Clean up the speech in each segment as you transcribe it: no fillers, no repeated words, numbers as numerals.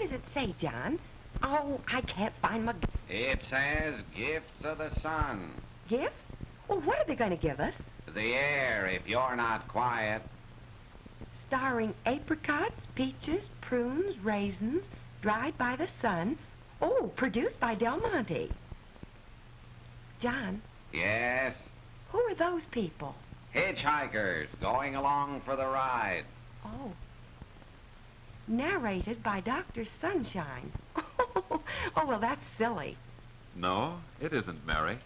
does it say, John? Oh, I can't find my It says gifts of the sun. gifts. Well, what are they going to give us? The air, if you're not quiet. Starring apricots, peaches, prunes, raisins, dried by the sun. Oh, produced by Del Monte. John, Yes? who are those people? Hitchhikers going along for the ride. Oh. Narrated by Dr. Sunshine. Oh, well, that's silly. No, it isn't, Mary.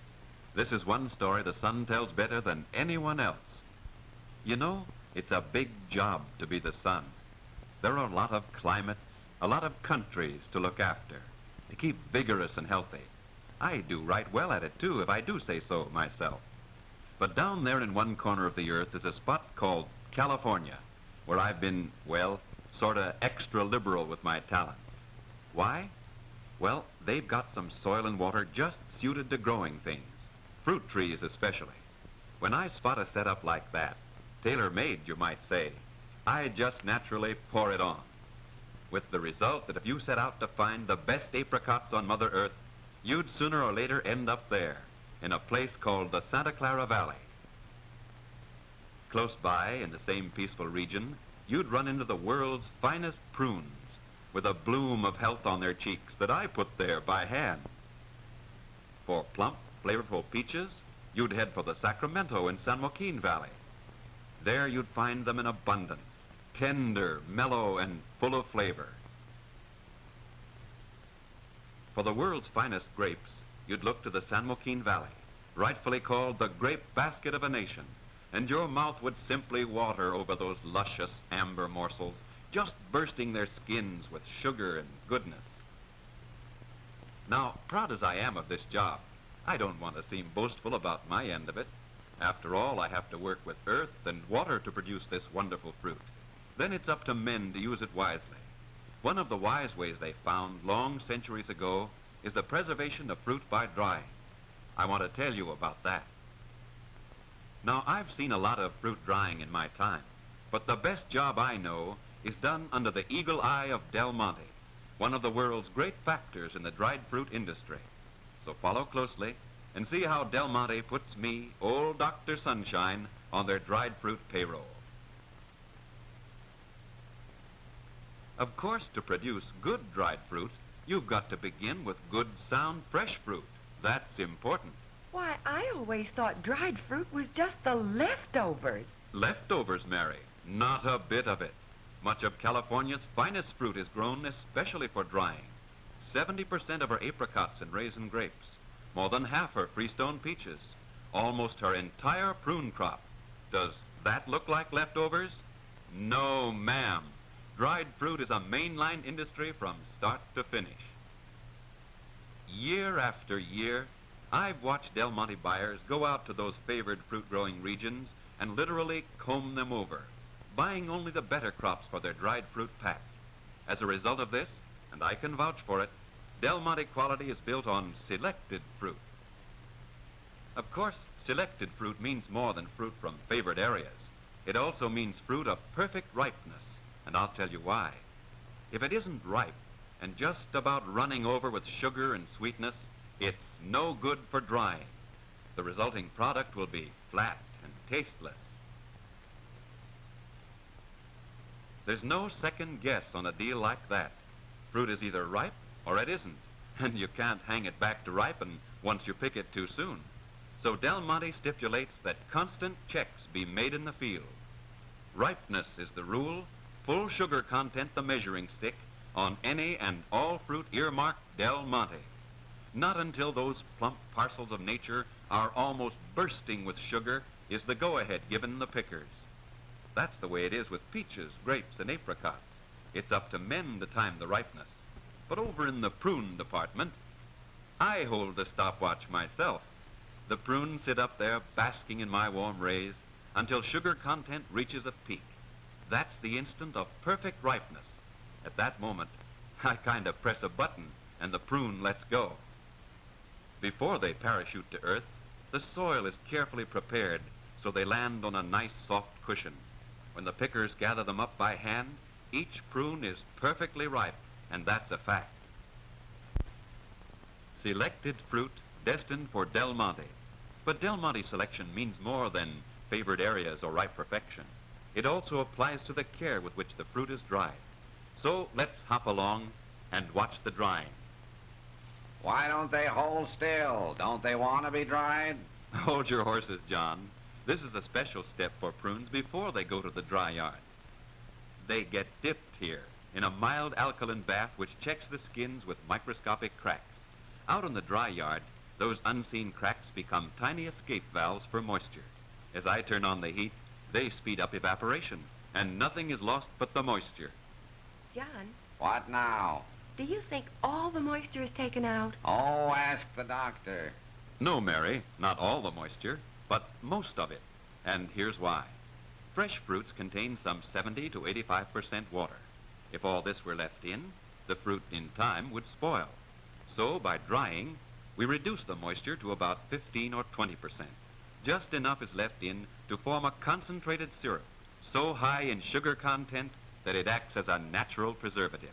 This is one story the sun tells better than anyone else. You know, it's a big job to be the sun. There are a lot of climates, a lot of countries to look after, to keep vigorous and healthy. I do right well at it, too, if I do say so myself. But down there in one corner of the earth is a spot called California, where I've been, well, sort of extra liberal with my talents. Why? Well, they've got some soil and water just suited to growing things, fruit trees especially. When I spot a setup like that, tailor-made, you might say, I just naturally pour it on, with the result that if you set out to find the best apricots on Mother Earth, you'd sooner or later end up there, in a place called the Santa Clara Valley. Close by, in the same peaceful region, you'd run into the world's finest prunes, with a bloom of health on their cheeks that I put there by hand. For plump, flavorful peaches, you'd head for the Sacramento and San Joaquin Valley. There you'd find them in abundance, tender, mellow, and full of flavor. For the world's finest grapes, you'd look to the San Joaquin Valley, rightfully called the grape basket of a nation, and your mouth would simply water over those luscious amber morsels, just bursting their skins with sugar and goodness. Now, proud as I am of this job, I don't want to seem boastful about my end of it. After all, I have to work with earth and water to produce this wonderful fruit. Then it's up to men to use it wisely. One of the wise ways they found long centuries ago is the preservation of fruit by drying. I want to tell you about that. Now, I've seen a lot of fruit drying in my time, but the best job I know is done under the eagle eye of Del Monte, one of the world's great factors in the dried fruit industry. So follow closely and see how Del Monte puts me, old Dr. Sunshine, on their dried fruit payroll. Of course, to produce good dried fruit, you've got to begin with good, sound, fresh fruit. That's important. Why, I always thought dried fruit was just the leftovers. Leftovers, Mary. Not a bit of it. Much of California's finest fruit is grown especially for drying. 70% of her apricots and raisin grapes, more than half her freestone peaches, almost her entire prune crop. Does that look like leftovers? No, ma'am. Dried fruit is a mainline industry from start to finish. Year after year, I've watched Del Monte buyers go out to those favored fruit-growing regions and literally comb them over, buying only the better crops for their dried fruit pack. As a result of this, and I can vouch for it, Del Monte quality is built on selected fruit. Of course, selected fruit means more than fruit from favored areas. It also means fruit of perfect ripeness, and I'll tell you why. If it isn't ripe and just about running over with sugar and sweetness, it's no good for drying. The resulting product will be flat and tasteless. There's no second guess on a deal like that. Fruit is either ripe or it isn't, and you can't hang it back to ripen once you pick it too soon. So Del Monte stipulates that constant checks be made in the field. Ripeness is the rule, full sugar content the measuring stick on any and all fruit earmarked Del Monte. Not until those plump parcels of nature are almost bursting with sugar is the go-ahead given the pickers. That's the way it is with peaches, grapes, and apricots. It's up to men to time the ripeness. But over in the prune department, I hold the stopwatch myself. The prunes sit up there basking in my warm rays until sugar content reaches a peak. That's the instant of perfect ripeness. At that moment, I kind of press a button and the prune lets go. Before they parachute to earth, the soil is carefully prepared so they land on a nice soft cushion. When the pickers gather them up by hand, each prune is perfectly ripe, and that's a fact. Selected fruit destined for Del Monte. But Del Monte selection means more than favored areas or ripe perfection. It also applies to the care with which the fruit is dried. So let's hop along and watch the drying. Why don't they hold still? Don't they want to be dried? Hold your horses, John. This is a special step for prunes before they go to the dry yard. They get dipped here in a mild alkaline bath which checks the skins with microscopic cracks. Out in the dry yard, those unseen cracks become tiny escape valves for moisture. As I turn on the heat, they speed up evaporation, and nothing is lost but the moisture. John, What now? do you think all the moisture is taken out? Oh, ask the doctor. No, Mary, not all the moisture, but most of it. And here's why. Fresh fruits contain some 70 to 85% water. If all this were left in, the fruit in time would spoil. So by drying, we reduce the moisture to about 15 or 20%. Just enough is left in to form a concentrated syrup, so high in sugar content that it acts as a natural preservative.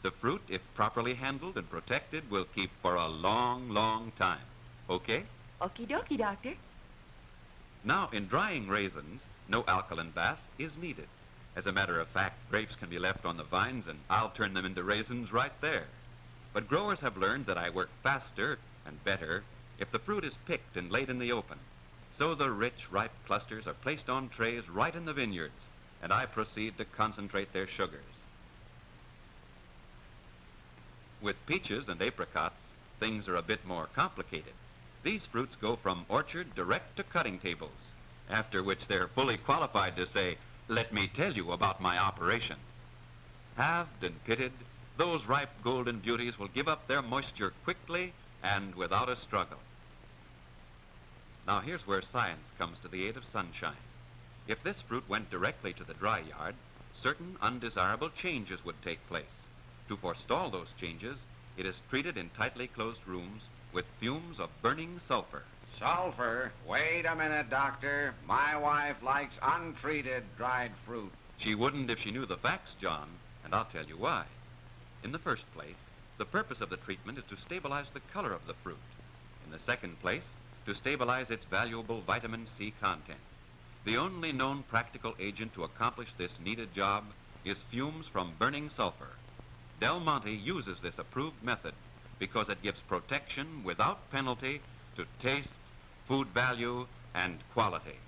The fruit, if properly handled and protected, will keep for a long, long time. Okay? Okie dokie, Doctor. Now, in drying raisins, no alkaline bath is needed. As a matter of fact, grapes can be left on the vines and I'll turn them into raisins right there. But growers have learned that I work faster and better if the fruit is picked and laid in the open. So the rich, ripe clusters are placed on trays right in the vineyards, and I proceed to concentrate their sugars. With peaches and apricots, things are a bit more complicated. These fruits go from orchard direct to cutting tables, after which they're fully qualified to say, "Let me tell you about my operation." Halved and pitted, those ripe golden beauties will give up their moisture quickly and without a struggle. Now here's where science comes to the aid of sunshine. If this fruit went directly to the dry yard, certain undesirable changes would take place. To forestall those changes, it is treated in tightly closed rooms with fumes of burning sulfur. Sulfur? Wait a minute, Doctor. My wife likes untreated dried fruit. She wouldn't if she knew the facts, John, and I'll tell you why. In the first place, the purpose of the treatment is to stabilize the color of the fruit. In the second place, to stabilize its valuable vitamin C content. The only known practical agent to accomplish this needed job is fumes from burning sulfur. Del Monte uses this approved method because it gives protection without penalty to taste, food value, and quality.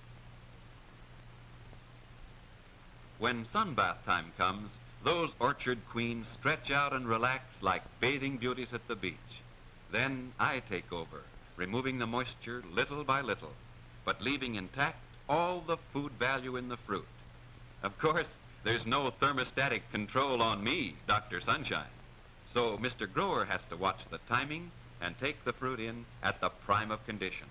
When sunbath time comes, those orchard queens stretch out and relax like bathing beauties at the beach. Then I take over, removing the moisture little by little, but leaving intact all the food value in the fruit. Of course, there's no thermostatic control on me, Dr. Sunshine. So Mr. Grower has to watch the timing and take the fruit in at the prime of condition.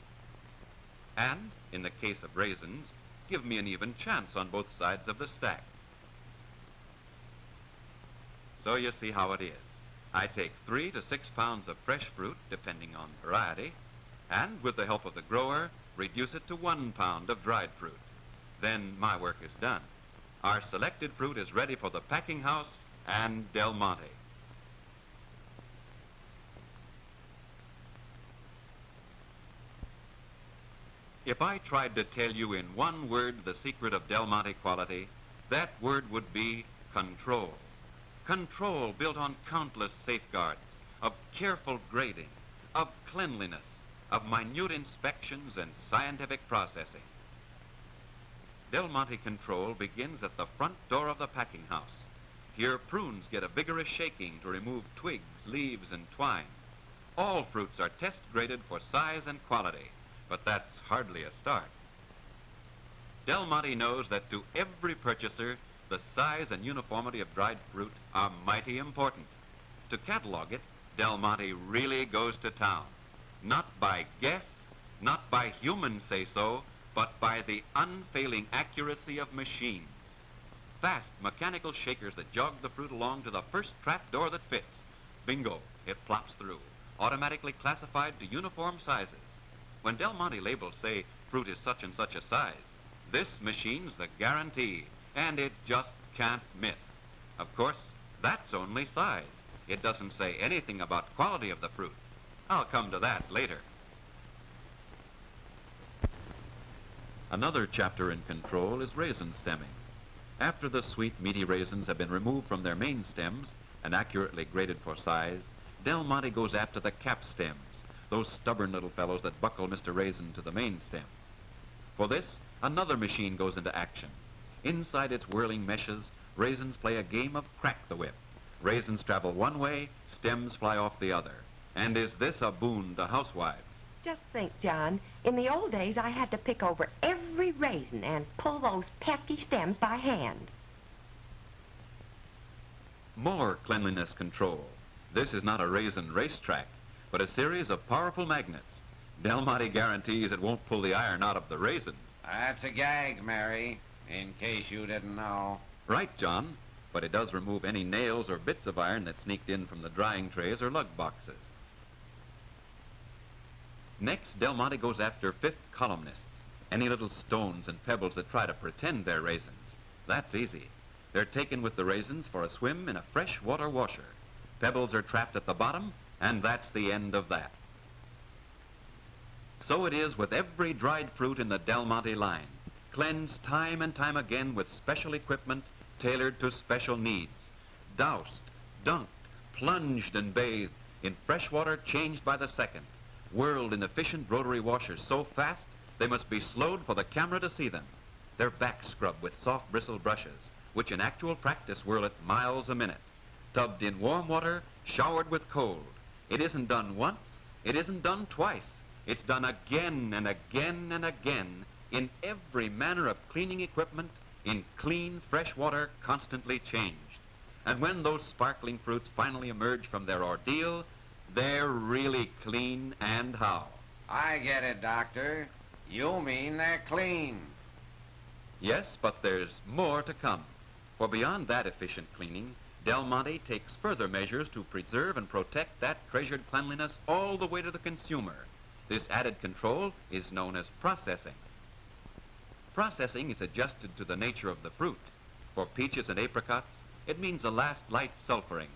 And, in the case of raisins, give me an even chance on both sides of the stack. So you see how it is. I take 3 to 6 pounds of fresh fruit, depending on variety, and with the help of the grower, reduce it to 1 pound of dried fruit. Then my work is done. Our selected fruit is ready for the packing house and Del Monte. If I tried to tell you in one word the secret of Del Monte quality, that word would be control. Control built on countless safeguards, of careful grading, of cleanliness, of minute inspections and scientific processing. Del Monte control begins at the front door of the packing house. Here prunes get a vigorous shaking to remove twigs, leaves, and twine. All fruits are test graded for size and quality, but that's hardly a start. Del Monte knows that to every purchaser, the size and uniformity of dried fruit are mighty important. To catalog it, Del Monte really goes to town. Not by guess, not by human say-so, but by the unfailing accuracy of machines. Fast mechanical shakers that jog the fruit along to the first trap door that fits. Bingo, it plops through, automatically classified to uniform sizes. When Del Monte labels say fruit is such and such a size, this machine's the guarantee, and it just can't miss. Of course, that's only size. It doesn't say anything about quality of the fruit. I'll come to that later. Another chapter in control is raisin stemming. After the sweet, meaty raisins have been removed from their main stems and accurately graded for size, Del Monte goes after the cap stems, those stubborn little fellows that buckle Mr. Raisin to the main stem. For this, another machine goes into action. Inside its whirling meshes, raisins play a game of crack the whip. Raisins travel one way, stems fly off the other. And is this a boon to housewives? Just think, John, in the old days I had to pick over every raisin and pull those pesky stems by hand. More cleanliness control. This is not a raisin racetrack, but a series of powerful magnets. Del Monte guarantees it won't pull the iron out of the raisins. That's a gag, Mary, in case you didn't know. Right, John, but it does remove any nails or bits of iron that sneaked in from the drying trays or lug boxes. Next, Del Monte goes after fifth columnists, any little stones and pebbles that try to pretend they're raisins. That's easy. They're taken with the raisins for a swim in a fresh water washer. Pebbles are trapped at the bottom, and that's the end of that. So it is with every dried fruit in the Del Monte line, cleansed time and time again with special equipment tailored to special needs, doused, dunked, plunged and bathed in fresh water changed by the second, whirled in efficient rotary washers so fast they must be slowed for the camera to see them. They're back scrubbed with soft bristle brushes, which in actual practice whirl at miles a minute, tubbed in warm water, showered with cold. It isn't done once, it isn't done twice. It's done again and again and again in every manner of cleaning equipment, in clean, fresh water constantly changed. And when those sparkling fruits finally emerge from their ordeal, they're really clean, and how. I get it, Doctor. You mean they're clean. Yes, but there's more to come. For beyond that efficient cleaning, Del Monte takes further measures to preserve and protect that treasured cleanliness all the way to the consumer. This added control is known as processing. Processing is adjusted to the nature of the fruit. For peaches and apricots, it means a last light sulfuring,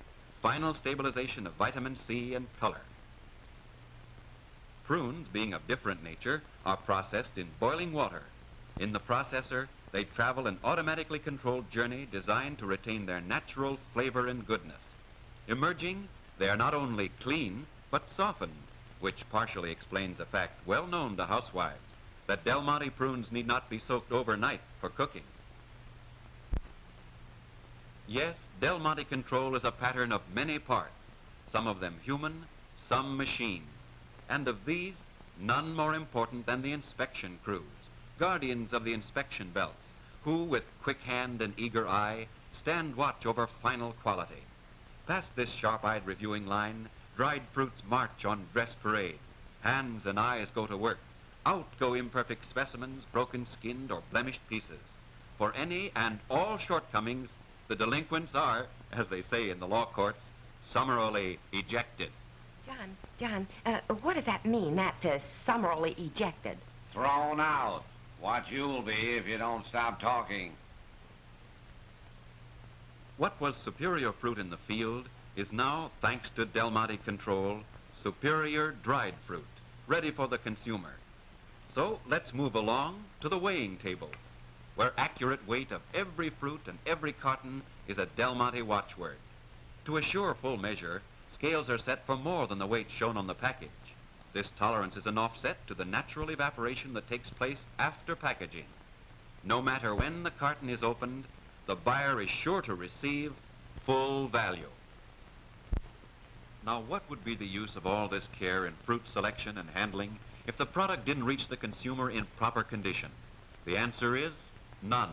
final stabilization of vitamin C and color. Prunes, being of different nature, are processed in boiling water. In the processor, they travel an automatically controlled journey designed to retain their natural flavor and goodness. Emerging, they are not only clean, but softened, which partially explains a fact well known to housewives, that Del Monte prunes need not be soaked overnight for cooking. Yes, Del Monte control is a pattern of many parts, some of them human, some machine. And of these, none more important than the inspection crews, guardians of the inspection belts, who, with quick hand and eager eye, stand watch over final quality. Past this sharp-eyed reviewing line, dried fruits march on dress parade. Hands and eyes go to work. Out go imperfect specimens, broken-skinned or blemished pieces. For any and all shortcomings, the delinquents are, as they say in the law courts, summarily ejected. John, what does that mean, that summarily ejected? Thrown out. What you'll be if you don't stop talking. What was superior fruit in the field is now, thanks to Del Monte control, superior dried fruit, ready for the consumer. So let's move along to the weighing tables, where accurate weight of every fruit and every carton is a Del Monte watchword. To assure full measure, scales are set for more than the weight shown on the package. This tolerance is an offset to the natural evaporation that takes place after packaging. No matter when the carton is opened, the buyer is sure to receive full value. Now, what would be the use of all this care in fruit selection and handling if the product didn't reach the consumer in proper condition? The answer is none.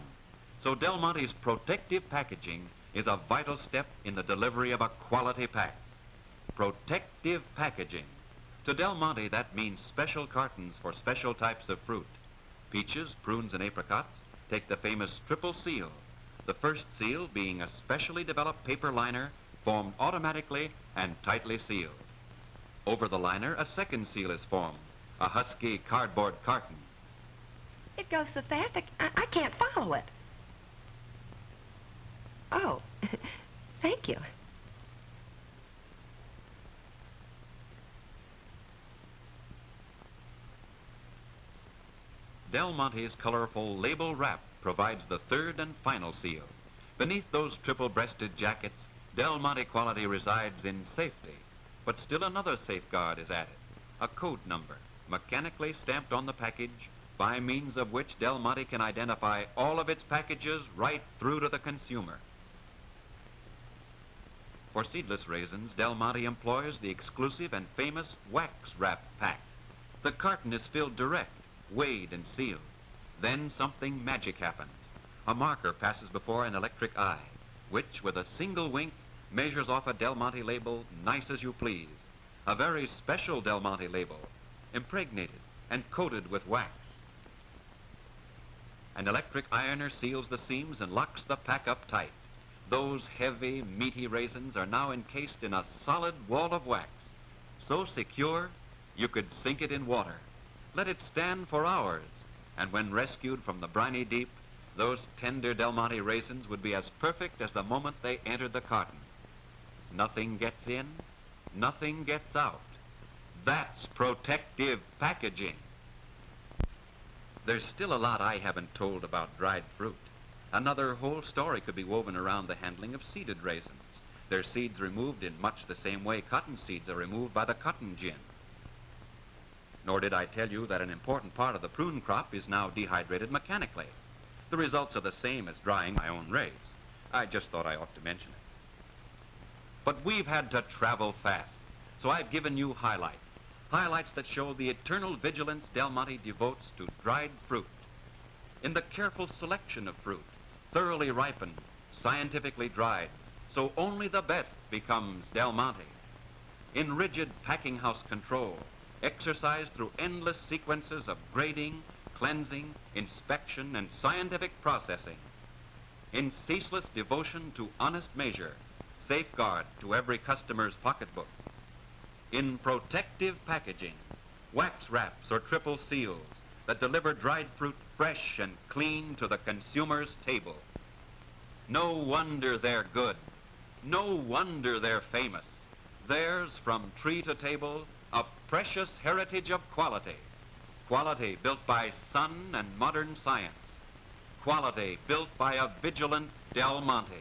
So Del Monte's protective packaging is a vital step in the delivery of a quality pack. Protective packaging. To Del Monte, that means special cartons for special types of fruit. Peaches, prunes, and apricots take the famous triple seal, the first seal being a specially developed paper liner formed automatically and tightly sealed. Over the liner, a second seal is formed, a husky cardboard carton. It goes so fast, I can't follow it. Oh, thank you. Del Monte's colorful label wrap provides the third and final seal. Beneath those triple-breasted jackets, Del Monte quality resides in safety. But still another safeguard is added, a code number, mechanically stamped on the package, by means of which Del Monte can identify all of its packages right through to the consumer. For seedless raisins, Del Monte employs the exclusive and famous wax wrap pack. The carton is filled direct, weighed and sealed. Then something magic happens. A marker passes before an electric eye, which, with a single wink, measures off a Del Monte label nice as you please. A very special Del Monte label, impregnated and coated with wax. An electric ironer seals the seams and locks the pack up tight. Those heavy, meaty raisins are now encased in a solid wall of wax, so secure you could sink it in water. Let it stand for hours, and when rescued from the briny deep, those tender Del Monte raisins would be as perfect as the moment they entered the carton. Nothing gets in, nothing gets out. That's protective packaging. There's still a lot I haven't told about dried fruit. Another whole story could be woven around the handling of seeded raisins. Their seeds removed in much the same way cotton seeds are removed by the cotton gin. Nor did I tell you that an important part of the prune crop is now dehydrated mechanically. The results are the same as drying my own rays. I just thought I ought to mention it. But we've had to travel fast, so I've given you highlights. Highlights that show the eternal vigilance Del Monte devotes to dried fruit. In the careful selection of fruit, thoroughly ripened, scientifically dried, so only the best becomes Del Monte. In rigid packing house control, exercised through endless sequences of grading, cleansing, inspection, and scientific processing. In ceaseless devotion to honest measure, safeguard to every customer's pocketbook. In protective packaging, wax wraps or triple seals that deliver dried fruit fresh and clean to the consumer's table. No wonder they're good. No wonder they're famous. Theirs, from tree to table, a precious heritage of quality. Quality built by sun and modern science. Quality built by a vigilant Del Monte.